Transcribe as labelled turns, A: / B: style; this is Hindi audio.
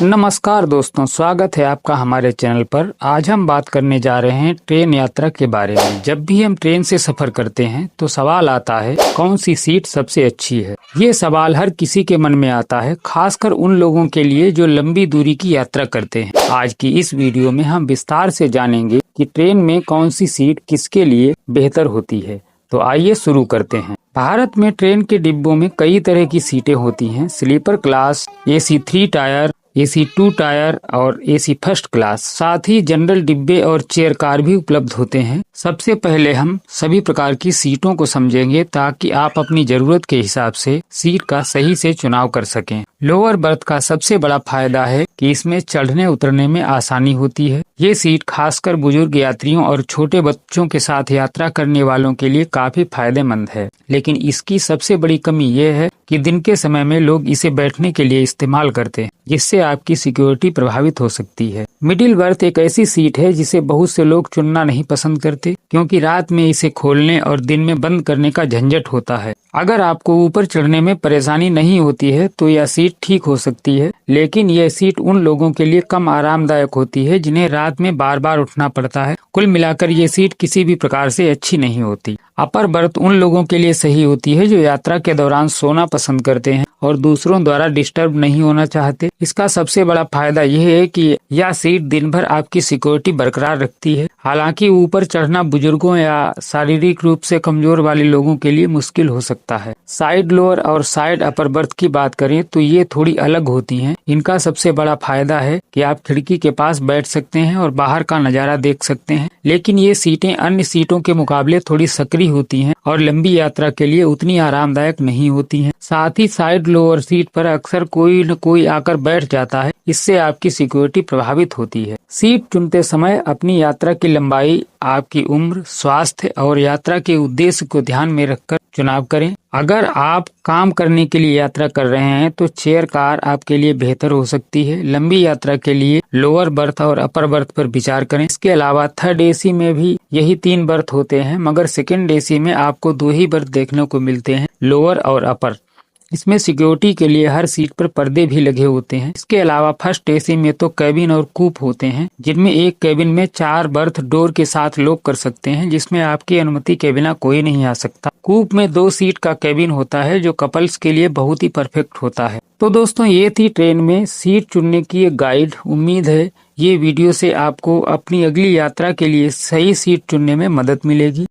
A: नमस्कार दोस्तों, स्वागत है आपका हमारे चैनल पर। आज हम बात करने जा रहे हैं ट्रेन यात्रा के बारे में। जब भी हम ट्रेन से सफर करते हैं तो सवाल आता है कौन सी सीट सबसे अच्छी है। ये सवाल हर किसी के मन में आता है, खासकर उन लोगों के लिए जो लंबी दूरी की यात्रा करते हैं। आज की इस वीडियो में हम विस्तार से जानेंगे कि ट्रेन में कौन सी सीट किसके लिए बेहतर होती है। तो आइए शुरू करते हैं। भारत में ट्रेन के डिब्बों में कई तरह की सीटें होती हैं। Sleeper class, AC 3 tier, AC 2 tier और AC फर्स्ट क्लास। साथ ही जनरल डिब्बे और चेयर कार भी उपलब्ध होते हैं। सबसे पहले हम सभी प्रकार की सीटों को समझेंगे ताकि आप अपनी जरूरत के हिसाब से सीट का सही से चुनाव कर सकें। लोअर बर्थ का सबसे बड़ा फायदा है कि इसमें चढ़ने उतरने में आसानी होती है। ये सीट खासकर बुजुर्ग यात्रियों और छोटे बच्चों के साथ यात्रा करने वालों के लिए काफी फायदेमंद है। लेकिन इसकी सबसे बड़ी कमी ये है कि दिन के समय में लोग इसे बैठने के लिए इस्तेमाल करते हैं, जिससे आपकी सिक्योरिटी प्रभावित हो सकती है। मिडिल बर्थ एक ऐसी सीट है जिसे बहुत से लोग चुनना नहीं पसंद करते, क्योंकि रात में इसे खोलने और दिन में बंद करने का झंझट होता है। अगर आपको ऊपर चढ़ने में परेशानी नहीं होती है तो यह सीट ठीक हो सकती है, लेकिन यह सीट उन लोगों के लिए कम आरामदायक होती है जिन्हें रात में बार बार उठना पड़ता है। कुल मिलाकर ये सीट किसी भी प्रकार से अच्छी नहीं होती। अपर बर्थ उन लोगों के लिए सही होती है जो यात्रा के दौरान सोना पसंद करते हैं और दूसरों द्वारा डिस्टर्ब नहीं होना चाहते। इसका सबसे बड़ा फायदा यह है कि यह सीट दिन भर आपकी सिक्योरिटी बरकरार रखती है। हालांकि ऊपर चढ़ना बुजुर्गों या शारीरिक रूप से कमजोर वाले लोगों के लिए मुश्किल हो सकता है। साइड लोअर और साइड अपर बर्थ की बात करें तो ये थोड़ी अलग होती हैं। इनका सबसे बड़ा फायदा है कि आप खिड़की के पास बैठ सकते हैं और बाहर का नजारा देख सकते हैं। लेकिन ये सीटें अन्य सीटों के मुकाबले थोड़ी सकरी होती हैं और लंबी यात्रा के लिए उतनी आरामदायक नहीं होती हैं। साथ ही साइड लोअर सीट पर अक्सर कोई न कोई आकर बैठ जाता है, इससे आपकी सिक्योरिटी प्रभावित होती है। सीट चुनते समय अपनी यात्रा की लंबाई, आपकी उम्र, स्वास्थ्य और यात्रा के उद्देश्य को ध्यान में रखकर चुनाव करें। अगर आप काम करने के लिए यात्रा कर रहे हैं तो चेयर कार आपके लिए बेहतर हो सकती है। लंबी यात्रा के लिए लोअर बर्थ और अपर बर्थ पर विचार करें। इसके अलावा थर्ड AC में भी यही 3 बर्थ होते हैं, मगर सेकंड AC में आपको 2 ही बर्थ देखने को मिलते हैं, लोअर और अपर। इसमें सिक्योरिटी के लिए हर सीट पर पर्दे भी लगे होते हैं। इसके अलावा फर्स्ट AC में तो कैबिन और कूप होते हैं, जिनमें एक कैबिन में 4 बर्थ डोर के साथ लॉक कर सकते हैं, जिसमें आपकी अनुमति के बिना कोई नहीं आ सकता। कूप में 2 सीट का कैबिन होता है, जो कपल्स के लिए बहुत ही परफेक्ट होता है। तो दोस्तों, ये थी ट्रेन में सीट चुनने की एक गाइड। उम्मीद है ये वीडियो से आपको अपनी अगली यात्रा के लिए सही सीट चुनने में मदद मिलेगी।